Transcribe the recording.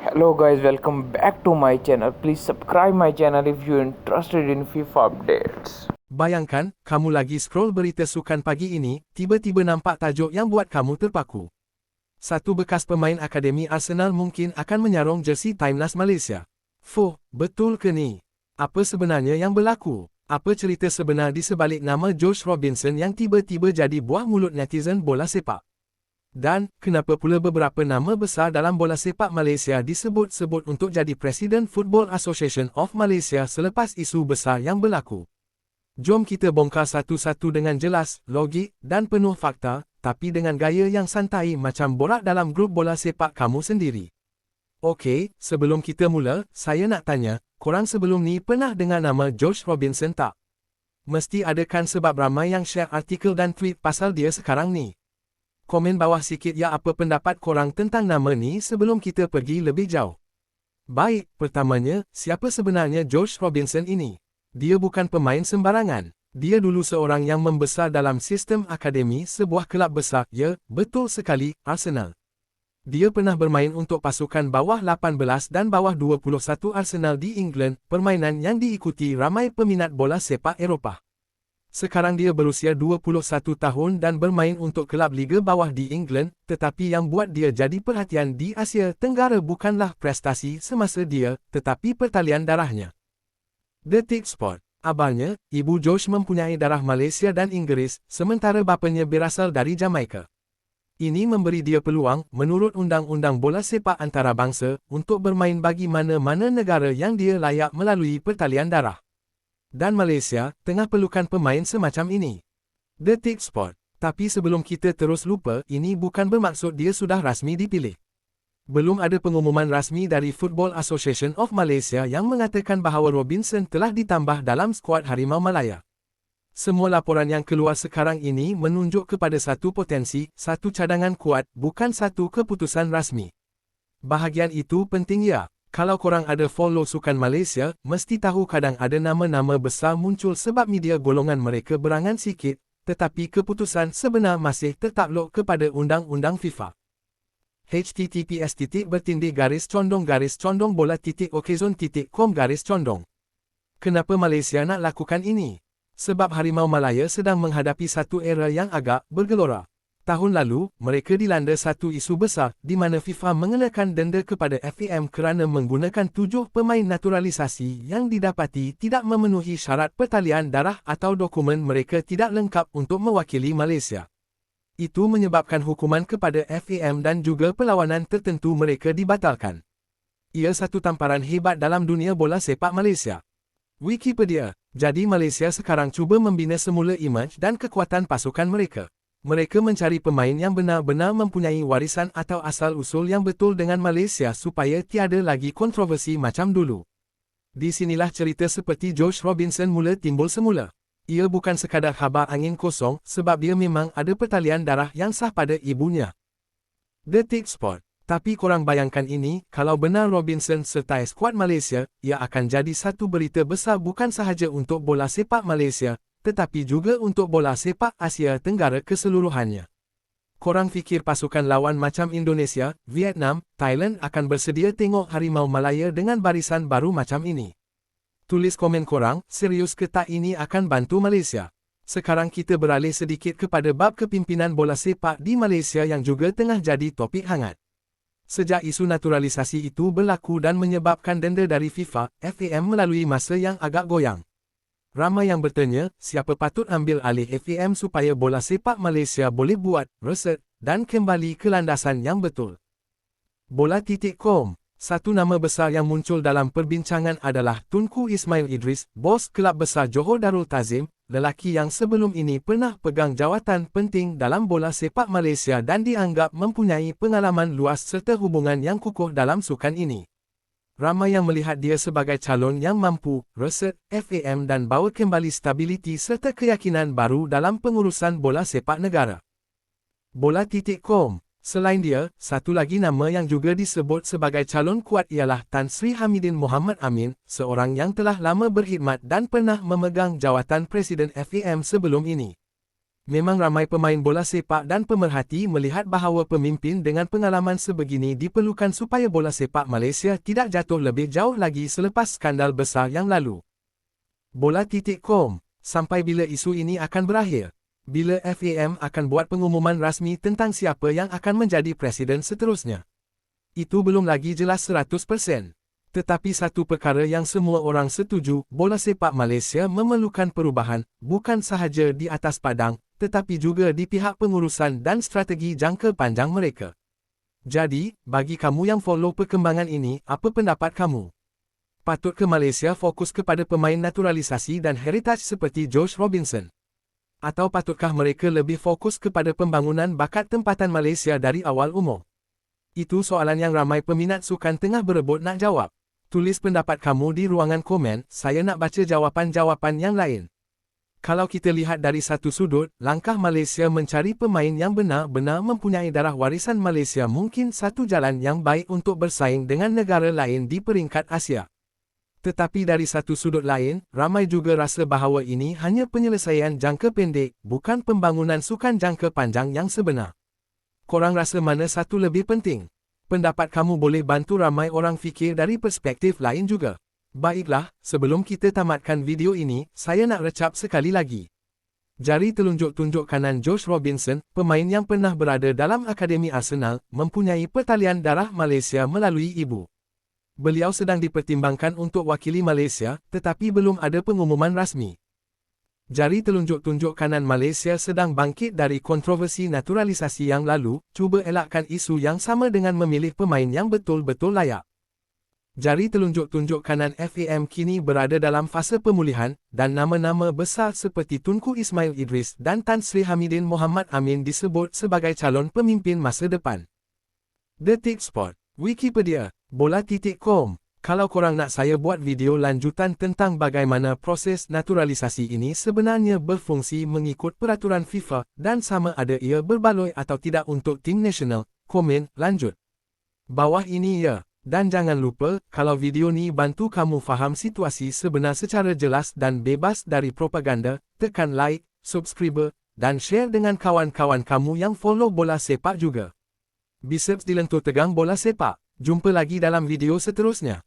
Hello guys, welcome back to my channel. Please subscribe my channel if you're interested in FIFA updates. Bayangkan, kamu lagi scroll berita sukan pagi ini, tiba-tiba nampak tajuk yang buat kamu terpaku. Satu bekas pemain Akademi Arsenal mungkin akan menyarong jersey Timnas Malaysia. Fuh, betul ke ni? Apa sebenarnya yang berlaku? Apa cerita sebenar di sebalik nama Josh Robinson yang tiba-tiba jadi buah mulut netizen bola sepak? Dan, kenapa pula beberapa nama besar dalam bola sepak Malaysia disebut-sebut untuk jadi Presiden Football Association of Malaysia selepas isu besar yang berlaku? Jom kita bongkar satu-satu dengan jelas, logik, dan penuh fakta, tapi dengan gaya yang santai macam borak dalam grup bola sepak kamu sendiri. Okey, sebelum kita mula, saya nak tanya, korang sebelum ni pernah dengar nama Josh Robinson tak? Mesti ada kan sebab ramai yang share artikel dan tweet pasal dia sekarang ni. Komen bawah sikit ya apa pendapat korang tentang nama ni sebelum kita pergi lebih jauh. Baik, pertamanya, siapa sebenarnya Josh Robinson ini? Dia bukan pemain sembarangan. Dia dulu seorang yang membesar dalam sistem akademi sebuah kelab besar, ya, betul sekali, Arsenal. Dia pernah bermain untuk pasukan bawah 18 dan bawah 21 Arsenal di England, permainan yang diikuti ramai peminat bola sepak Eropah. Sekarang dia berusia 21 tahun dan bermain untuk kelab Liga Bawah di England, tetapi yang buat dia jadi perhatian di Asia Tenggara bukanlah prestasi semasa dia, tetapi pertalian darahnya. Detik Sport. Abalnya, ibu Josh mempunyai darah Malaysia dan Inggeris, sementara bapanya berasal dari Jamaika. Ini memberi dia peluang, menurut Undang-Undang Bola Sepak Antarabangsa, untuk bermain bagi mana-mana negara yang dia layak melalui pertalian darah. Dan Malaysia, tengah perlukan pemain semacam ini. Detik Sport. Tapi sebelum kita terus lupa, ini bukan bermaksud dia sudah rasmi dipilih. Belum ada pengumuman rasmi dari Football Association of Malaysia yang mengatakan bahawa Robinson telah ditambah dalam skuad Harimau Malaya. Semua laporan yang keluar sekarang ini menunjuk kepada satu potensi, satu cadangan kuat, bukan satu keputusan rasmi. Bahagian itu penting ya. Kalau korang ada follow sukan Malaysia, mesti tahu kadang ada nama-nama besar muncul sebab media golongan mereka berangan sikit, tetapi keputusan sebenar masih tertakluk kepada undang-undang FIFA. https://bola-okzon.com/. Kenapa Malaysia nak lakukan ini? Sebab Harimau Malaya sedang menghadapi satu era yang agak bergelora. Tahun lalu, mereka dilanda satu isu besar, di mana FIFA mengenakan denda kepada FAM kerana menggunakan 7 pemain naturalisasi yang didapati tidak memenuhi syarat pertalian darah atau dokumen mereka tidak lengkap untuk mewakili Malaysia. Itu menyebabkan hukuman kepada FAM dan juga perlawanan tertentu mereka dibatalkan. Ia satu tamparan hebat dalam dunia bola sepak Malaysia. Wikipedia. Jadi Malaysia sekarang cuba membina semula imej dan kekuatan pasukan mereka. Mereka mencari pemain yang benar-benar mempunyai warisan atau asal-usul yang betul dengan Malaysia supaya tiada lagi kontroversi macam dulu. Di sinilah cerita seperti Josh Robinson mula timbul semula. Ia bukan sekadar khabar angin kosong sebab dia memang ada pertalian darah yang sah pada ibunya. Detik Sport. Tapi korang bayangkan ini, kalau benar Robinson sertai skuad Malaysia, ia akan jadi satu berita besar bukan sahaja untuk bola sepak Malaysia, tetapi juga untuk bola sepak Asia Tenggara keseluruhannya. Korang fikir pasukan lawan macam Indonesia, Vietnam, Thailand akan bersedia tengok Harimau Malaya dengan barisan baru macam ini? Tulis komen korang, serius ke tak ini akan bantu Malaysia? Sekarang kita beralih sedikit kepada bab kepimpinan bola sepak di Malaysia yang juga tengah jadi topik hangat. Sejak isu naturalisasi itu berlaku dan menyebabkan denda dari FIFA, FAM melalui masa yang agak goyang. Ramai yang bertanya, siapa patut ambil alih FAM supaya bola sepak Malaysia boleh buat reset dan kembali ke landasan yang betul. Bola.com. Satu nama besar yang muncul dalam perbincangan adalah Tunku Ismail Idris, bos kelab besar Johor Darul Ta'zim, lelaki yang sebelum ini pernah pegang jawatan penting dalam bola sepak Malaysia dan dianggap mempunyai pengalaman luas serta hubungan yang kukuh dalam sukan ini. Ramai yang melihat dia sebagai calon yang mampu reset FAM dan bawa kembali stabiliti serta keyakinan baru dalam pengurusan bola sepak negara. Bola.com. Selain dia, satu lagi nama yang juga disebut sebagai calon kuat ialah Tan Sri Hamidin Mohamad Amin, seorang yang telah lama berkhidmat dan pernah memegang jawatan Presiden FAM sebelum ini. Memang ramai pemain bola sepak dan pemerhati melihat bahawa pemimpin dengan pengalaman sebegini diperlukan supaya bola sepak Malaysia tidak jatuh lebih jauh lagi selepas skandal besar yang lalu. Bola.com, sampai bila isu ini akan berakhir? Bila FAM akan buat pengumuman rasmi tentang siapa yang akan menjadi presiden seterusnya? Itu belum lagi jelas 100%. Tetapi satu perkara yang semua orang setuju, bola sepak Malaysia memerlukan perubahan, bukan sahaja di atas padang, tetapi juga di pihak pengurusan dan strategi jangka panjang mereka. Jadi, bagi kamu yang follow perkembangan ini, apa pendapat kamu? Patut ke Malaysia fokus kepada pemain naturalisasi dan heritage seperti Josh Robinson? Atau patutkah mereka lebih fokus kepada pembangunan bakat tempatan Malaysia dari awal umur? Itu soalan yang ramai peminat sukan tengah berebut nak jawab. Tulis pendapat kamu di ruangan komen, saya nak baca jawapan-jawapan yang lain. Kalau kita lihat dari satu sudut, langkah Malaysia mencari pemain yang benar-benar mempunyai darah warisan Malaysia mungkin satu jalan yang baik untuk bersaing dengan negara lain di peringkat Asia. Tetapi dari satu sudut lain, ramai juga rasa bahawa ini hanya penyelesaian jangka pendek, bukan pembangunan sukan jangka panjang yang sebenar. Korang rasa mana satu lebih penting? Pendapat kamu boleh bantu ramai orang fikir dari perspektif lain juga. Baiklah, sebelum kita tamatkan video ini, saya nak recap sekali lagi. Jari telunjuk tunjuk kanan Josh Robinson, pemain yang pernah berada dalam Akademi Arsenal, mempunyai pertalian darah Malaysia melalui ibu. Beliau sedang dipertimbangkan untuk wakili Malaysia, tetapi belum ada pengumuman rasmi. Jari telunjuk tunjuk kanan Malaysia sedang bangkit dari kontroversi naturalisasi yang lalu, cuba elakkan isu yang sama dengan memilih pemain yang betul-betul layak. Jari telunjuk tunjuk kanan FAM kini berada dalam fasa pemulihan, dan nama-nama besar seperti Tunku Ismail Idris dan Tan Sri Hamidin Mohamad Amin disebut sebagai calon pemimpin masa depan. Detik Sport, Wikipedia, Bola.com. Kalau korang nak saya buat video lanjutan tentang bagaimana proses naturalisasi ini sebenarnya berfungsi mengikut peraturan FIFA dan sama ada ia berbaloi atau tidak untuk tim nasional, komen lanjut bawah ini ya. Dan jangan lupa, kalau video ni bantu kamu faham situasi sebenar secara jelas dan bebas dari propaganda, tekan like, subscribe, dan share dengan kawan-kawan kamu yang follow bola sepak juga. Biceps dilentur tegang bola sepak. Jumpa lagi dalam video seterusnya.